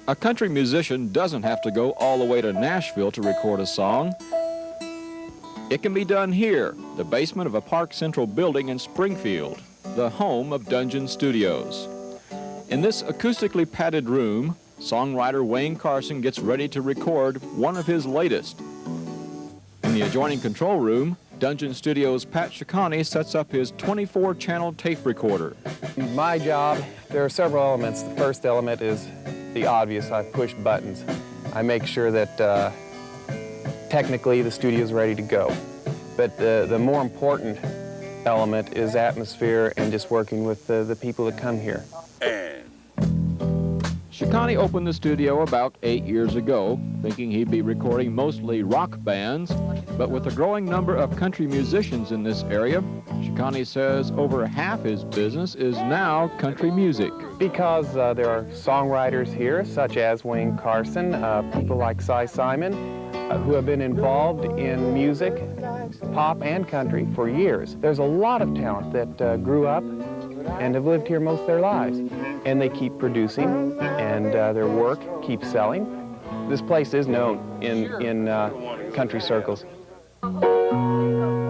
A country musician doesn't have to go all the way to Nashville to record a song. It can be done here, the basement of a Park Central building in Springfield, the home of Dungeon Studios. In this acoustically padded room, songwriter Wayne Carson gets ready to record one of his latest. In the adjoining control room, Dungeon Studios' Pat Shikany sets up his 24-channel tape recorder. My job, there are several elements. The first element is the obvious. I push buttons. I make sure that technically the studio is ready to go. But the more important element is atmosphere and just working with the people that come here. Shikany opened the studio about 8 years ago, thinking he'd be recording mostly rock bands, but with a growing number of country musicians in this area, Shikany says over half his business is now country music. Because there are songwriters here, such as Wayne Carson, people like Cy Simon, who have been involved in music, pop and country for years. There's a lot of talent that grew up and have lived here most of their lives. And they keep producing, and their work keeps selling. This place is known in country circles.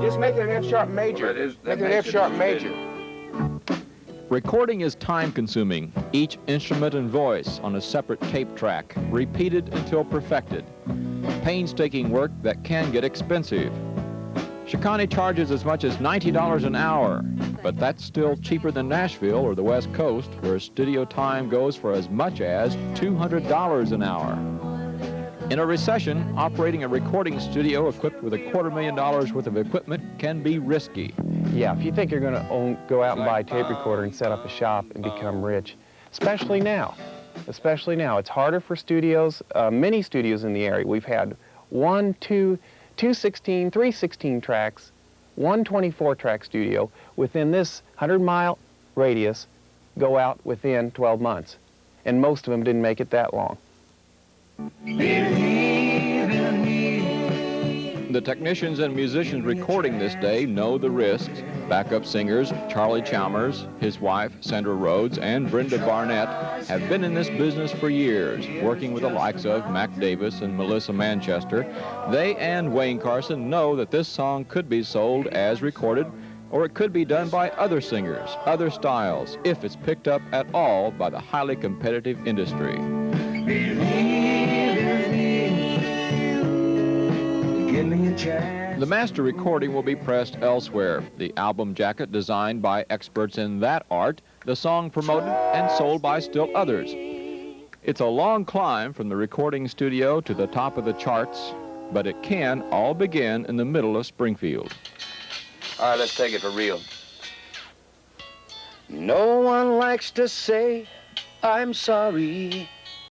Just make it an F-sharp major. Make it an F-sharp major. Recording is time-consuming, each instrument and voice on a separate tape track, repeated until perfected. Painstaking work that can get expensive. Shikany charges as much as $90 an hour, but that's still cheaper than Nashville or the West Coast, where studio time goes for as much as $200 an hour. In a recession, operating a recording studio equipped with $250,000 worth of equipment can be risky. Yeah, if you think you're going to go out and buy a tape recorder and set up a shop and become rich, especially now. It's harder for studios, many studios in the area. We've had 1, 2, 216, 316 tracks, 1 24-track studio within this 100-mile radius go out within 12 months. And most of them didn't make it that long. The technicians and musicians recording this day know the risks. Backup singers Charlie Chalmers, his wife Sandra Rhodes, and Brenda Barnett have been in this business for years, working with the likes of Mac Davis and Melissa Manchester. They and Wayne Carson know that this song could be sold as recorded, or it could be done by other singers, other styles, if it's picked up at all by the highly competitive industry. The master recording will be pressed elsewhere. The album jacket designed by experts in that art, the song promoted and sold by still others. It's a long climb from the recording studio to the top of the charts, but it can all begin in the middle of Springfield. All right, let's take it for real. No one likes to say, I'm sorry.